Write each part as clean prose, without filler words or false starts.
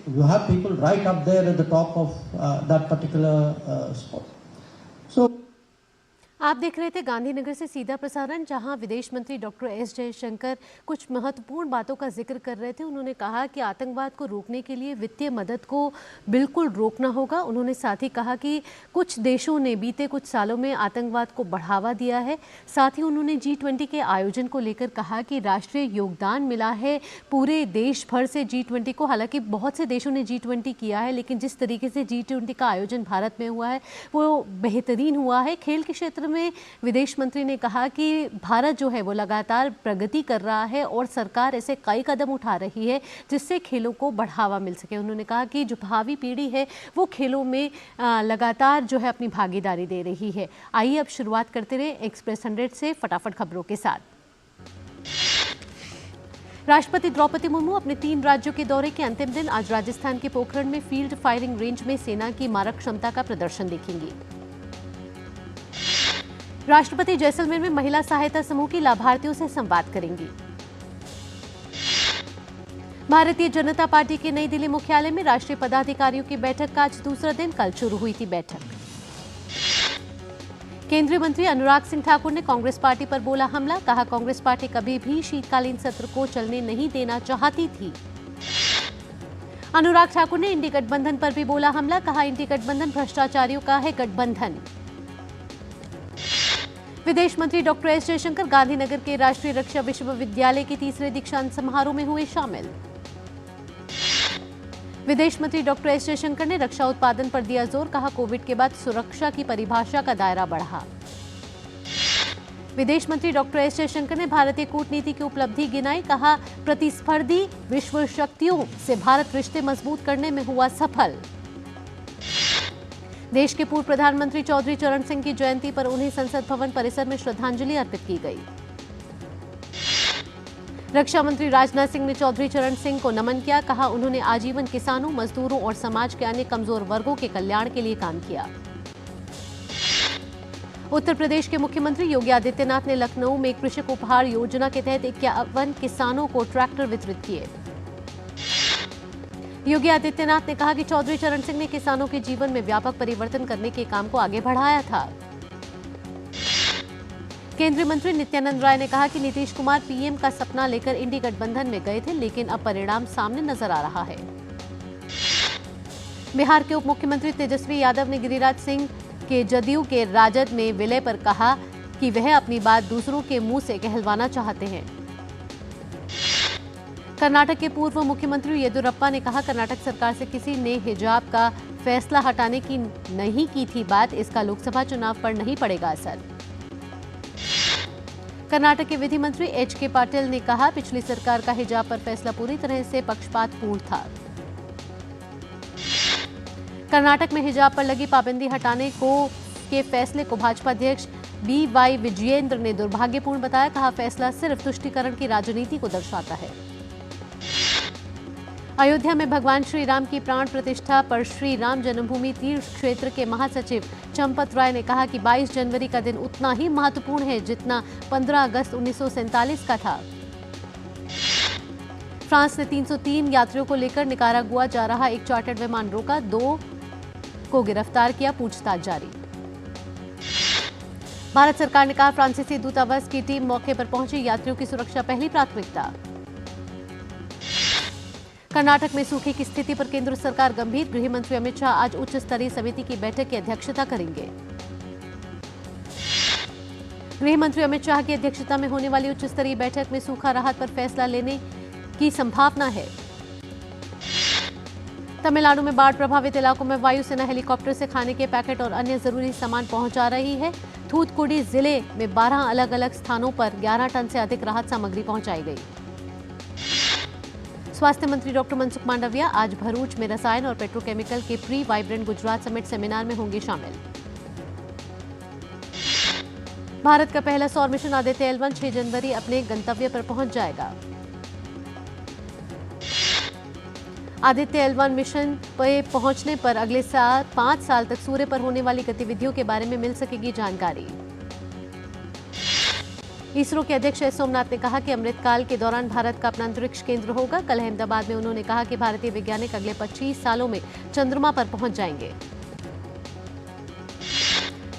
you have people right up there at the top of that particular spot. So आप देख रहे थे गांधीनगर से सीधा प्रसारण, जहां विदेश मंत्री डॉक्टर एस जयशंकर कुछ महत्वपूर्ण बातों का जिक्र कर रहे थे। उन्होंने कहा कि आतंकवाद को रोकने के लिए वित्तीय मदद को बिल्कुल रोकना होगा। उन्होंने साथ ही कहा कि कुछ देशों ने बीते कुछ सालों में आतंकवाद को बढ़ावा दिया है। साथ ही उन्होंने G20 के आयोजन को लेकर कहा कि राष्ट्रीय योगदान मिला है पूरे देश भर से G20 को। हालांकि बहुत से देशों ने G20 किया है, लेकिन जिस तरीके से G20 का आयोजन भारत में हुआ है वो बेहतरीन हुआ है। खेल के क्षेत्र में विदेश मंत्री ने कहा कि भारत जो है वो लगातार प्रगति कर रहा है और सरकार ऐसे कई कदम उठा रही है जिससे खेलों को बढ़ावा मिल सके। उन्होंने कहा कि जो भावी पीढ़ी है वो खेलों में लगातार जो है अपनी भागीदारी दे रही है। आइए अब शुरुआत करते रहे एक्सप्रेस 100 से फटाफट खबरों के साथ। राष्ट्रपति द्रौपदी मुर्मू अपने 3 राज्यों के दौरे के अंतिम दिन आज राजस्थान के पोखरण में फील्ड फायरिंग रेंज में सेना की मारक क्षमता का प्रदर्शन देखेंगी। राष्ट्रपति जैसलमेर में महिला सहायता समूह की लाभार्थियों से संवाद करेंगी। भारतीय जनता पार्टी के नई दिल्ली मुख्यालय में राष्ट्रीय पदाधिकारियों की बैठक का आज दूसरा दिन, कल शुरू हुई थी बैठक। केंद्रीय मंत्री अनुराग सिंह ठाकुर ने कांग्रेस पार्टी पर बोला हमला, कहा कांग्रेस पार्टी कभी भी शीतकालीन सत्र को चलने नहीं देना चाहती थी। अनुराग ठाकुर ने इंडी गठबंधन पर भी बोला हमला, कहा इंडी गठबंधन भ्रष्टाचारियों का है गठबंधन। विदेश मंत्री डॉक्टर एस जयशंकर गांधीनगर के राष्ट्रीय रक्षा विश्वविद्यालय के तीसरे दीक्षांत समारोह में हुए शामिल। विदेश मंत्री डॉक्टर एस जयशंकर ने रक्षा उत्पादन पर दिया जोर, कहा कोविड के बाद सुरक्षा की परिभाषा का दायरा बढ़ा। विदेश मंत्री डॉक्टर एस जयशंकर ने भारतीय कूटनीति की उपलब्धि गिनाई, कहा प्रतिस्पर्धी विश्व शक्तियों से भारत रिश्ते मजबूत करने में हुआ सफल। देश के पूर्व प्रधानमंत्री चौधरी चरण सिंह की जयंती पर उन्हें संसद भवन परिसर में श्रद्धांजलि अर्पित की गई। रक्षा मंत्री राजनाथ सिंह ने चौधरी चरण सिंह को नमन किया, कहा उन्होंने आजीवन किसानों, मजदूरों और समाज के अन्य कमजोर वर्गों के कल्याण के लिए काम किया। उत्तर प्रदेश के मुख्यमंत्री योगी आदित्यनाथ ने लखनऊ में कृषक उपहार योजना के तहत 51 किसानों को ट्रैक्टर वितरित किए। योगी आदित्यनाथ ने कहा कि चौधरी चरण सिंह ने किसानों के जीवन में व्यापक परिवर्तन करने के काम को आगे बढ़ाया था। केंद्रीय मंत्री नित्यानंद राय ने कहा कि नीतीश कुमार पीएम का सपना लेकर इंडी गठबंधन में गए थे, लेकिन अब परिणाम सामने नजर आ रहा है। बिहार के उप मुख्यमंत्री तेजस्वी यादव ने गिरिराज सिंह के जदयू के राजद में विलय पर कहा कि वह अपनी बात दूसरों के मुंह से कहलवाना चाहते हैं। कर्नाटक के पूर्व मुख्यमंत्री येदियुरप्पा ने कहा कर्नाटक सरकार से किसी ने हिजाब का फैसला हटाने की नहीं की थी बात, इसका लोकसभा चुनाव पर नहीं पड़ेगा असर। कर्नाटक के विधि मंत्री एच.के. पाटिल ने कहा पिछली सरकार का हिजाब पर फैसला पूरी तरह से पक्षपातपूर्ण था। कर्नाटक में हिजाब पर लगी पाबंदी हटाने के फैसले को भाजपा अध्यक्ष B.Y. विजयेंद्र ने दुर्भाग्यपूर्ण बताया, कहा फैसला सिर्फ तुष्टीकरण की राजनीति को दर्शाता है। अयोध्या में भगवान श्री राम की प्राण प्रतिष्ठा पर श्री राम जन्मभूमि तीर्थ क्षेत्र के महासचिव चंपत राय ने कहा कि 22 जनवरी का दिन उतना ही महत्वपूर्ण है जितना 15 अगस्त 1947 का था। फ्रांस ने 303 यात्रियों को लेकर निकारागुआ जा रहा एक चार्टर्ड विमान रोका, 2 को गिरफ्तार किया, पूछताछ जारी। भारत सरकार ने कहा फ्रांसीसी दूतावास की टीम मौके पर पहुंची, यात्रियों की सुरक्षा पहली प्राथमिकता। कर्नाटक में सूखे की स्थिति पर केंद्र सरकार गंभीर, गृह मंत्री अमित शाह आज उच्च स्तरीय समिति की बैठक की अध्यक्षता करेंगे। गृह मंत्री अमित शाह की अध्यक्षता में होने वाली उच्च स्तरीय बैठक में सूखा राहत पर फैसला लेने की संभावना है। तमिलनाडु में बाढ़ प्रभावित इलाकों में वायुसेना हेलीकॉप्टर से खाने के पैकेट और अन्य जरूरी सामान पहुंचा रही है। थूथकुडी जिले में 12 अलग अलग स्थानों पर 11 टन से अधिक राहत सामग्री पहुंचाई गई। स्वास्थ्य मंत्री डॉक्टर मनसुख मांडविया आज भरूच में रसायन और पेट्रोकेमिकल के pre vibrant Gujarat summit seminar में होंगे शामिल। भारत का पहला सौर मिशन आदित्य L1 6 जनवरी अपने गंतव्य पर पहुंच जाएगा। आदित्य L1 मिशन पर पहुंचने पर अगले 5 साल तक सूर्य पर होने वाली गतिविधियों के बारे में मिल सकेगी जानकारी। इसरो के अध्यक्ष एस सोमनाथ ने कहा कि अमृतकाल के दौरान भारत का अपना अंतरिक्ष केंद्र होगा। कल अहमदाबाद में उन्होंने कहा कि भारतीय वैज्ञानिक अगले 25 सालों में चंद्रमा पर पहुंच जाएंगे।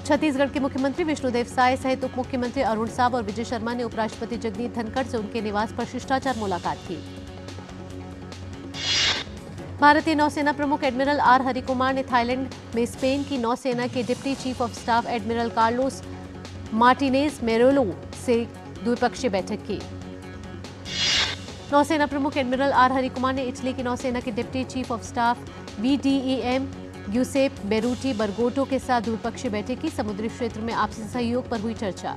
छत्तीसगढ़ के मुख्यमंत्री विष्णुदेव साय सहित उप मुख्यमंत्री अरुण साव और विजय शर्मा ने उपराष्ट्रपति जगदीप धनखड़ से उनके निवास पर शिष्टाचार मुलाकात की। भारतीय नौसेना प्रमुख एडमिरल आर हरिकुमार ने थाईलैंड में स्पेन की नौसेना के deputy chief of staff admiral Carlos Martinez Merolo से द्विपक्षीय बैठक की। नौसेना प्रमुख एडमिरल आर हरिकुमार ने इटली की नौसेना के deputy chief of staff VDEM यूसेप बेरूटी बरगोटो के साथ द्विपक्षीय बैठक की। समुद्री क्षेत्र में आपसी सहयोग पर हुई चर्चा।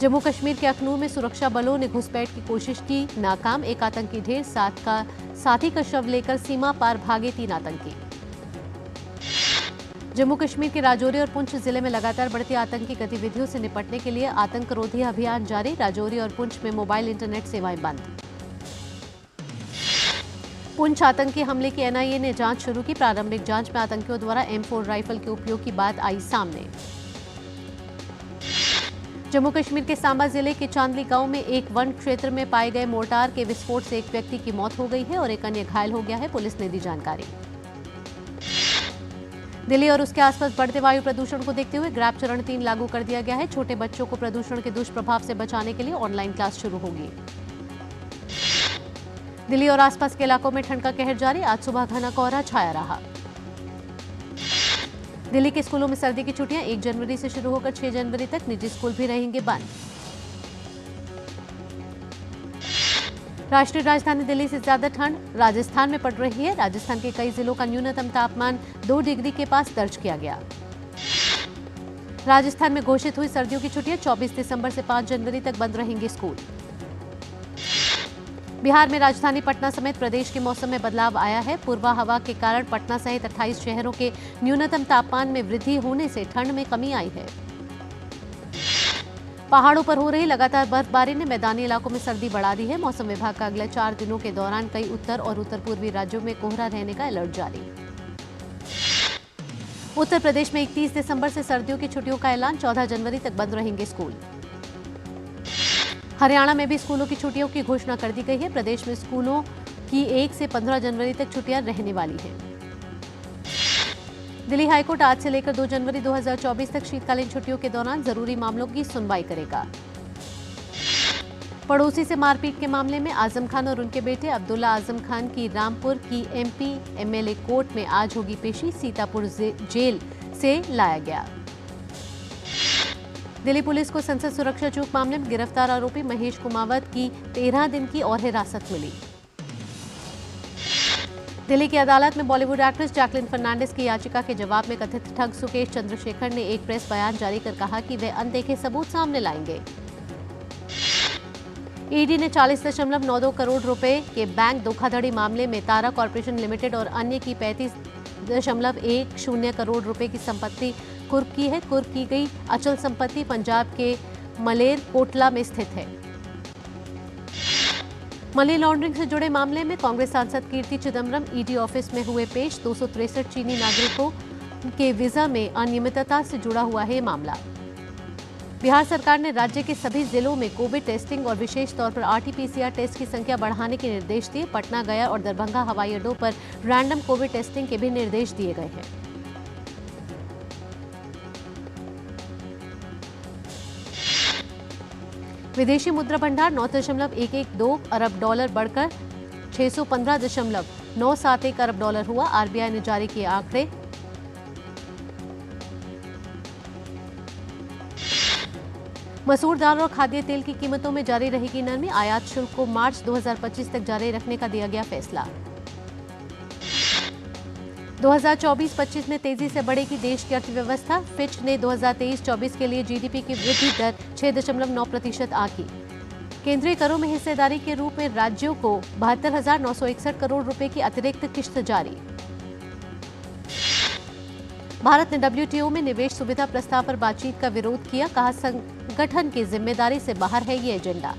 जम्मू कश्मीर के अखनूर में सुरक्षा बलों ने घुसपैठ की कोशिश की, नाकाम। एक आतंकी ढेर साथी का शव लेकर सीमा पार भागे 3 आतंकी। जम्मू कश्मीर के राजौरी और पुंछ जिले में लगातार बढ़ती आतंकी गतिविधियों से निपटने के लिए आतंकरोधी अभियान जारी। राजौरी और पुंछ में मोबाइल इंटरनेट सेवाएं बंद। पुंछ आतंकी हमले की NIA ने जांच शुरू की। प्रारंभिक जांच में आतंकियों द्वारा M4 राइफल के उपयोग की बात आई सामने। जम्मू कश्मीर के सांबा जिले के चांदली गांव में एक वन क्षेत्र में पाए गए मोर्टार के विस्फोट से एक व्यक्ति की मौत हो गई है और एक अन्य घायल हो गया है, पुलिस ने दी जानकारी। दिल्ली और उसके आसपास बढ़ते वायु प्रदूषण को देखते हुए ग्रैब चरण 3 लागू कर दिया गया है। छोटे बच्चों को प्रदूषण के दुष्प्रभाव से बचाने के लिए ऑनलाइन क्लास शुरू होगी। दिल्ली और आसपास के इलाकों में ठंड का कहर जारी। आज सुबह घना कोहरा छाया रहा। दिल्ली के स्कूलों में सर्दी की छुट्टियां 1 जनवरी से शुरू होकर 6 जनवरी तक। निजी स्कूल भी रहेंगे बंद। राष्ट्रीय राजधानी दिल्ली से ज्यादा ठंड राजस्थान में पड़ रही है। राजस्थान के कई जिलों का न्यूनतम तापमान 2 डिग्री के पास दर्ज किया गया। राजस्थान में घोषित हुई सर्दियों की छुट्टियां 24 दिसंबर से 5 जनवरी तक बंद रहेंगे स्कूल। बिहार में राजधानी पटना समेत प्रदेश के मौसम में बदलाव आया है। पूर्वा हवा के कारण पटना सहित 28 शहरों के न्यूनतम तापमान में वृद्धि होने से ठंड में कमी आई है। पहाड़ों पर हो रही लगातार बर्फबारी ने मैदानी इलाकों में सर्दी बढ़ा दी है। मौसम विभाग का अगले 4 दिनों के दौरान कई उत्तर और उत्तर पूर्वी राज्यों में कोहरा रहने का अलर्ट जारी। उत्तर प्रदेश में 31 दिसंबर से सर्दियों की छुट्टियों का ऐलान। 14 जनवरी तक बंद रहेंगे स्कूल। हरियाणा में भी स्कूलों की छुट्टियों की घोषणा कर दी गई है। प्रदेश में स्कूलों की 1 से 15 जनवरी तक छुट्टियां रहने वाली हैं। दिल्ली हाईकोर्ट आज से लेकर 2 जनवरी 2024 तक शीतकालीन छुट्टियों के दौरान जरूरी मामलों की सुनवाई करेगा। पड़ोसी से मारपीट के मामले में आजम खान और उनके बेटे अब्दुल्ला आजम खान की रामपुर की MP MLA कोर्ट में आज होगी पेशी। सीतापुर जेल से लाया गया। दिल्ली पुलिस को संसद सुरक्षा चूक मामले में गिरफ्तार आरोपी महेश कुमावत की 13 दिन की और हिरासत मिली। दिल्ली की अदालत में बॉलीवुड एक्ट्रेस जैकलिन फर्नांडिस की याचिका के जवाब में कथित ठग सुकेश चंद्रशेखर ने एक प्रेस बयान जारी कर कहा कि वे अनदेखे सबूत सामने लाएंगे। ईडी ने 40.92 करोड़ रुपए के बैंक धोखाधड़ी मामले में तारा कॉर्पोरेशन लिमिटेड और अन्य की 35.10 करोड़ रुपए की संपत्ति कुर्क की है। कुर्क की गई अचल संपत्ति पंजाब के मलेर कोटला में स्थित है। मनी लॉन्ड्रिंग से जुड़े मामले में कांग्रेस सांसद कीर्ति चिदम्बरम ईडी ऑफिस में हुए पेश। 263 चीनी नागरिकों के वीजा में अनियमितता से जुड़ा हुआ है मामला। बिहार सरकार ने राज्य के सभी जिलों में कोविड टेस्टिंग और विशेष तौर पर RT-PCR टेस्ट की संख्या बढ़ाने के निर्देश दिए। पटना, गया और दरभंगा हवाई अड्डों पर रैंडम कोविड टेस्टिंग के भी निर्देश दिए गए हैं। विदेशी मुद्रा भंडार 9.112 अरब डॉलर बढ़कर 615.971 अरब डॉलर हुआ। RBI ने जारी किए आंकड़े। मसूर दाल और खाद्य तेल की कीमतों में जारी रहेगी नरमी। आयात शुल्क को मार्च 2025 तक जारी रखने का दिया गया फैसला। 2024-25 में तेजी से बढ़ेगी देश की अर्थव्यवस्था। फिच ने 2023-24 के लिए GDP की वृद्धि दर 6.9% आंकी। केंद्रीय करों में हिस्सेदारी के रूप में राज्यों को 72,961 करोड़ रुपए की अतिरिक्त किश्त जारी। भारत ने WTO में निवेश सुविधा प्रस्ताव पर बातचीत का विरोध किया। कहा संगठन की जिम्मेदारी से बाहर है ये एजेंडा।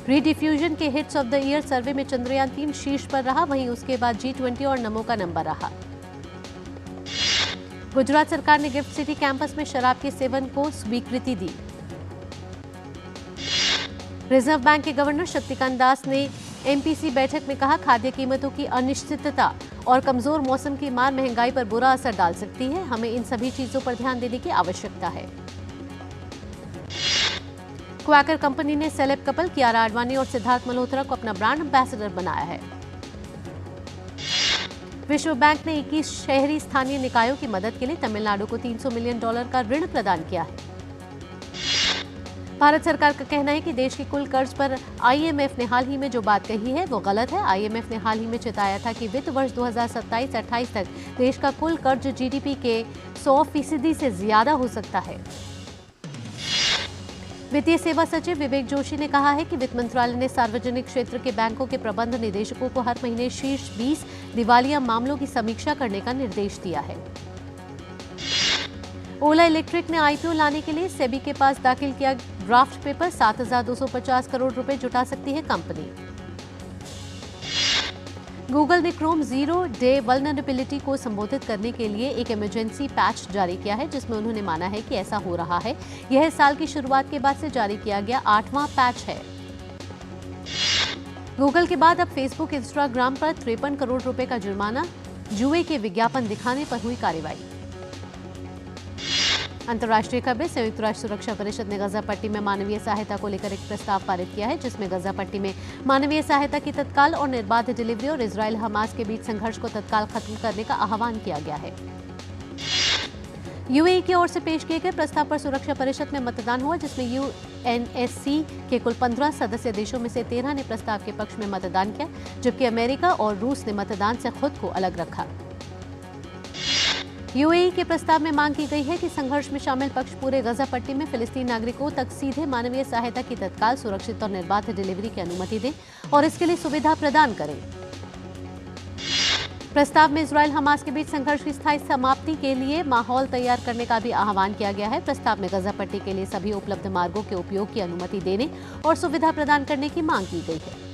रीडिफ्यूजन के हिट्स ऑफ द ईयर सर्वे में चंद्रयान 3 शीर्ष पर रहा। वहीं उसके बाद G20 और नमो का नंबर रहा। गुजरात सरकार ने गिफ्ट सिटी कैंपस में शराब के सेवन को स्वीकृति दी। रिजर्व बैंक के गवर्नर शक्तिकांत दास ने एमपीसी बैठक में कहा, खाद्य कीमतों की अनिश्चितता और कमजोर मौसम की मार महंगाई पर बुरा असर डाल सकती है। हमें इन सभी चीजों पर ध्यान देने की आवश्यकता है। क्वैकर कंपनी ने सेलेब कपल कियारा आडवाणी और सिद्धार्थ मल्होत्रा को अपना ब्रांड एम्बेसडर बनाया है। विश्व बैंक ने 21 शहरी स्थानीय निकायों की मदद के लिए तमिलनाडु को $300 मिलियन का ऋण प्रदान किया है। भारत सरकार का कहना है कि देश के कुल कर्ज पर आईएमएफ ने हाल ही में जो बात कही है वो गलत है। आईएमएफ ने हाल ही में चेताया था कि वित्त वर्ष 2027-28 तक देश का कुल कर्ज जीडीपी के 100% से ज्यादा हो सकता है। वित्तीय सेवा सचिव विवेक जोशी ने कहा है कि वित्त मंत्रालय ने सार्वजनिक क्षेत्र के बैंकों के प्रबंध निदेशकों को हर महीने शीर्ष 20 दिवालिया मामलों की समीक्षा करने का निर्देश दिया है। ओला इलेक्ट्रिक ने आईपीओ लाने के लिए सेबी के पास दाखिल किया ड्राफ्ट पेपर। 7,250 करोड़ रुपए जुटा सकती है कंपनी। गूगल ने क्रोम जीरो डे वल्नरेबिलिटी को संबोधित करने के लिए एक इमरजेंसी पैच जारी किया है, जिसमें उन्होंने माना है कि ऐसा हो रहा है। यह साल की शुरुआत के बाद से जारी किया गया 8वां पैच है। गूगल के बाद अब फेसबुक, इंस्टाग्राम पर 53 करोड़ रुपए का जुर्माना। जुए के विज्ञापन दिखाने पर हुई कार्रवाई। अंतर्राष्ट्रीय खबरें। संयुक्त राष्ट्र सुरक्षा परिषद ने गजा पट्टी में मानवीय सहायता को लेकर एक प्रस्ताव पारित किया है, जिसमें गजा पट्टी में मानवीय सहायता की तत्काल और निर्बाध डिलीवरी और इजराइल हमास के बीच संघर्ष को तत्काल खत्म करने का आह्वान किया गया है। यूएई की ओर से पेश किए गए प्रस्ताव पर सुरक्षा परिषद में मतदान हुआ, जिसमें यूएनएससी के कुल 15 सदस्य देशों में से 13 ने प्रस्ताव के पक्ष में मतदान किया, जबकि अमेरिका और रूस ने मतदान से खुद को अलग रखा। यूएई के प्रस्ताव में मांग की गई है कि संघर्ष में शामिल पक्ष पूरे गजा पट्टी में फिलिस्तीन नागरिकों तक सीधे मानवीय सहायता की तत्काल, सुरक्षित और निर्बाध डिलीवरी की अनुमति दें और इसके लिए सुविधा प्रदान करें। प्रस्ताव में इजराइल हमास के बीच संघर्ष की स्थायी समाप्ति के लिए माहौल तैयार करने का भी आह्वान किया गया है। प्रस्ताव में गजा पट्टी के लिए सभी उपलब्ध मार्गों के उपयोग की अनुमति देने और सुविधा प्रदान करने की मांग की गई है।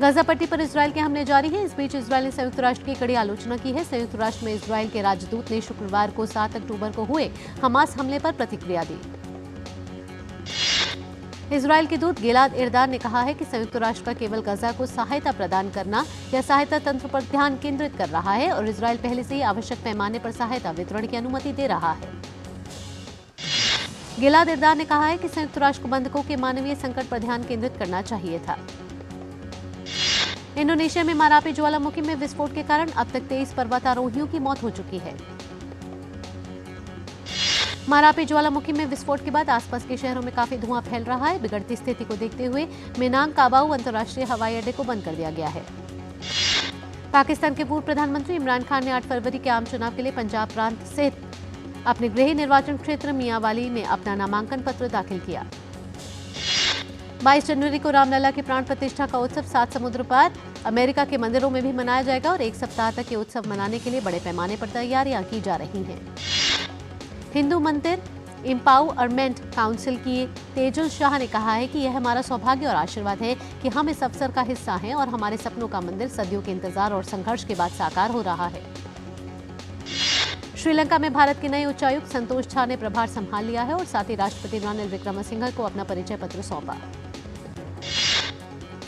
गजा पट्टी पर इजराइल के हमले जारी हैं। इस बीच इजराइल ने संयुक्त राष्ट्र की कड़ी आलोचना की है। संयुक्त राष्ट्र में इजराइल के राजदूत ने शुक्रवार को 7 अक्टूबर को हुए हमास हमले पर प्रतिक्रिया दी। इजराइल के दूत गिलाद एरदान ने कहा है कि संयुक्त राष्ट्र का केवल गजा को सहायता प्रदान करना या सहायता तंत्र पर ध्यान केंद्रित कर रहा है और इजराइल पहले से ही आवश्यक पैमाने पर सहायता वितरण की अनुमति दे रहा है। गिलाद एरदान ने कहा है कि संयुक्त राष्ट्र को बंधकों के मानवीय संकट पर ध्यान केंद्रित करना चाहिए था। इंडोनेशिया में मारापी ज्वालामुखी में विस्फोट के कारण अब तक 23 पर्वतारोहियों की मौत हो चुकी है। मारापी ज्वालामुखी में विस्फोट के बाद आसपास के शहरों में काफी धुआं फैल रहा है। बिगड़ती स्थिति को देखते हुए मिनांग-काबाऊ अंतर्राष्ट्रीय हवाई अड्डे को बंद कर दिया गया है। पाकिस्तान के पूर्व प्रधानमंत्री इमरान खान ने 8 फरवरी के आम चुनाव के लिए पंजाब प्रांत स्थित अपने गृह निर्वाचन क्षेत्र मियांवाली में अपना नामांकन पत्र दाखिल किया। 22 जनवरी को रामलला की प्राण प्रतिष्ठा का उत्सव 7 समुद्र पार अमेरिका के मंदिरों में भी मनाया जाएगा और एक सप्ताह तक ये उत्सव मनाने के लिए बड़े पैमाने पर तैयारियां की जा रही हैं। हिंदू मंदिर एम्पावरमेंट काउंसिल की तेजुल शाह ने कहा है कि यह हमारा सौभाग्य और आशीर्वाद है कि हम इस अवसर का हिस्सा हैं और हमारे सपनों का मंदिर सदियों के इंतजार और संघर्ष के बाद साकार हो रहा है। श्रीलंका में भारत के नए उच्चायुक्त संतोष झा ने प्रभार संभाल लिया है और साथ ही राष्ट्रपति रणिल विक्रमसिंघे को अपना परिचय पत्र सौंपा।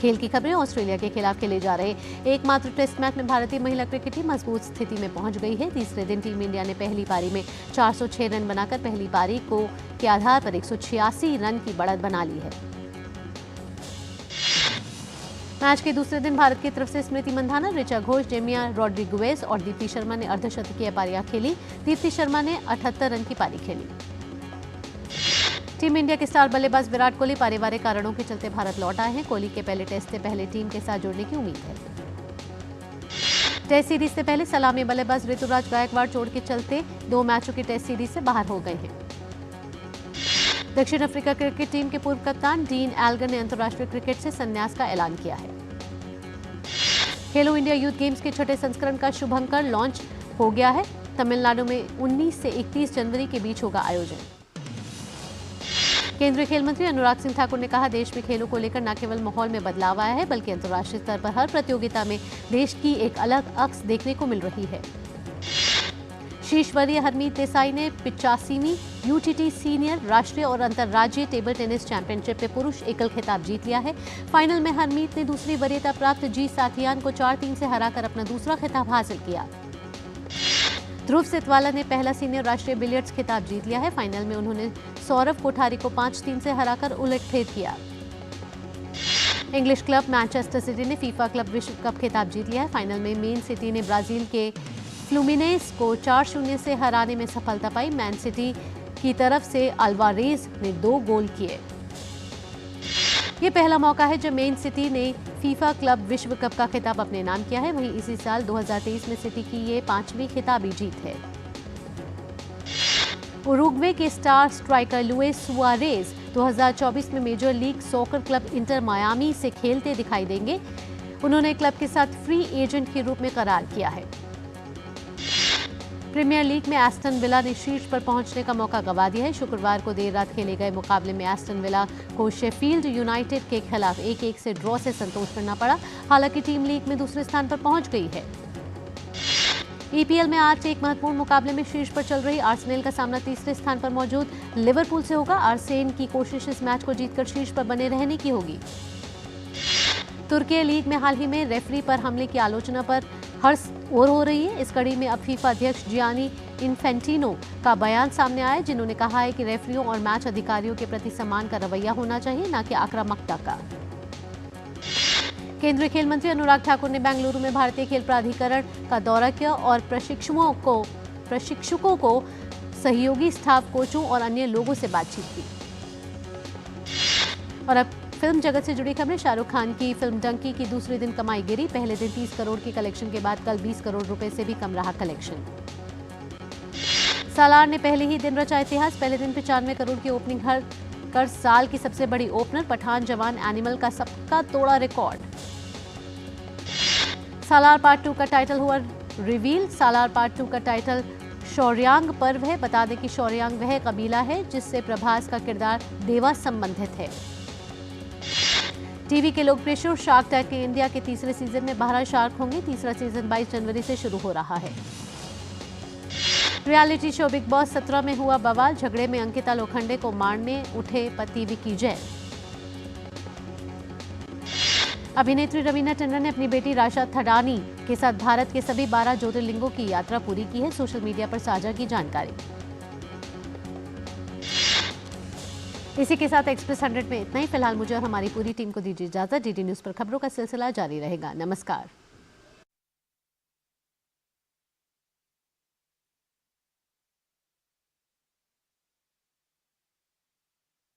खेल की खबरें। ऑस्ट्रेलिया के खिलाफ खेले जा रहे एकमात्र टेस्ट मैच में भारतीय महिला क्रिकेट टीम मजबूत स्थिति में पहुंच गई है। तीसरे दिन टीम इंडिया ने पहली पारी में 406 रन बनाकर पहली पारी के आधार पर 186 रन की बढ़त बना ली है। मैच के दूसरे दिन भारत की तरफ से स्मृति मंधाना, ऋचा घोष, जेमिया रॉड्रिगुएज और दीप्ति शर्मा ने अर्धशतकीय पारियां खेली। दीप्ति शर्मा ने 78 रन की पारी खेली। टीम इंडिया के स्टार बल्लेबाज विराट कोहली पारिवारिक कारणों के चलते भारत लौट आए हैं। कोहली के पहले टेस्ट से पहले टीम के साथ जुड़ने की उम्मीद है। टेस्ट सीरीज से पहले सलामी बल्लेबाज ऋतुराज गायकवाड़ चोट के चलते 2 मैचों की टेस्ट सीरीज से बाहर हो गए हैं। दक्षिण अफ्रीका क्रिकेट टीम के पूर्व कप्तान डीन एल्गर ने अंतर्राष्ट्रीय क्रिकेट से संन्यास का ऐलान किया है। खेलो इंडिया यूथ गेम्स के 6ठे संस्करण का शुभंकर लॉन्च हो गया है। तमिलनाडु में 19 से 31 जनवरी के बीच होगा आयोजन। केंद्रीय खेल मंत्री अनुराग सिंह ठाकुर ने कहा, देश में खेलों को लेकर न केवल माहौल में बदलाव आया है बल्कि अंतर्राष्ट्रीय स्तर पर हर प्रतियोगिता में देश की एक अलग अक्स देखने को मिल रही है। शीर्ष वरीय हरमीत देसाई ने 85वीं यूटीटी सीनियर राष्ट्रीय और अंतर्राज्यीय टेबल टेनिस चैंपियनशिप में पुरुष एकल खिताब जीत लिया है। फाइनल में हरमीत ने दूसरी वरीयता प्राप्त जी साथियान को 4-3 से हराकर अपना दूसरा खिताब हासिल किया। ध्रुव सितवाला ने पहला सीनियर राष्ट्रीय बिलियर्ड्स खिताब जीत लिया है। फाइनल में उन्होंने सौरभ कोठारी को 5-3 से हराकर उलटफेर किया। इंग्लिश क्लब मैनचेस्टर सिटी ने फीफा क्लब विश्व कप खिताब जीत लिया है। फाइनल में मेन सिटी ने ब्राजील के फ्लूमिनेस को 4-0 से हराने में सफलता पाई। मैन सिटी की तरफ से अल्वारेज ने 2 गोल किए। ये पहला मौका है जब मेन सिटी ने फीफा क्लब विश्व कप का खिताब अपने नाम किया है। वहीं इसी साल 2023 में सिटी की ये 5वीं खिताबी जीत है। उरुग्वे के स्टार स्ट्राइकर लुइस सुआरेज 2024 में Major League Soccer club Inter Miami से खेलते दिखाई देंगे। उन्होंने क्लब के साथ फ्री एजेंट के रूप में करार किया है। प्रीमियर लीग में एस्टन विला ने शीर्ष पर पहुंचने का मौका गंवा दिया है। शुक्रवार को देर रात खेले गए मुकाबले में एस्टन विला को शेफील्ड यूनाइटेड के खिलाफ 1-1 से ड्रॉ से संतोष करना पड़ा। हालांकि टीम लीग में दूसरे स्थान पर पहुंच गई है। ईपीएल में आज एक महत्वपूर्ण मुकाबले में शीर्ष पर चल रही आर्सेनल का सामना तीसरे स्थान पर मौजूद लिवरपूल से होगा। आर्सेन की कोशिश इस मैच को जीतकर शीर्ष पर बने रहने की होगी। तुर्की लीग में हाल ही में रेफरी पर हमले की आलोचना पर हर्ष और हो रही है। इस कड़ी में अब फीफा अध्यक्ष जियानी इन्फेंटिनो का बयान सामने आया, जिन्होंने कहा है कि रेफरियों और मैच अधिकारियों के प्रति सम्मान का रवैया होना चाहिए, न कि आक्रामकता का। केंद्रीय खेल मंत्री अनुराग ठाकुर ने बेंगलुरु में भारतीय खेल प्राधिकरण का दौरा किया और प्रशिक्षकों को सहयोगी स्टाफ कोचों और अन्य लोगों से बातचीत की। और अब फिल्म जगत से जुड़ी खबरें। शाहरुख खान की फिल्म डंकी की दूसरे दिन कमाई गिरी। पहले दिन 30 करोड़ की कलेक्शन के बाद कल 20 करोड़ रुपए से भी कम रहा कलेक्शन। सालार ने पहले ही दिन रचा इतिहास। पहले दिन 95 करोड़ की ओपनिंग कर साल की सबसे बड़ी ओपनर। पठान, जवान, एनिमल का सबका तोड़ा रिकॉर्ड। सालार पार्ट 2 का टाइटल हुआ रिवील। सालार पार्ट 2 का टाइटल शौर्यांग पर्व है। बता दें कि शौर्यांग वह कबीला है जिससे प्रभास का किरदार देवा संबंधित है। टीवी के लोकप्रिय शो शार्क टैंक के इंडिया के तीसरे सीजन में 12 शार्क होंगे। तीसरा सीजन 22 जनवरी से शुरू हो रहा है। रियलिटी शो बिग बॉस 17 में हुआ बवाल। झगड़े में अंकिता लोखंडे को मारने उठे पति विकी जैन। अभिनेत्री रवीना टंडन ने अपनी बेटी राशा थडानी के साथ भारत के सभी 12 ज्योतिर्लिंगों की यात्रा पूरी की है। सोशल मीडिया पर साझा की जानकारी। इसी के साथ एक्सप्रेस 100 में इतना ही। फिलहाल मुझे और हमारी पूरी टीम को दीजिए इजाजत। डीडी न्यूज पर खबरों का सिलसिला जारी रहेगा। नमस्कार।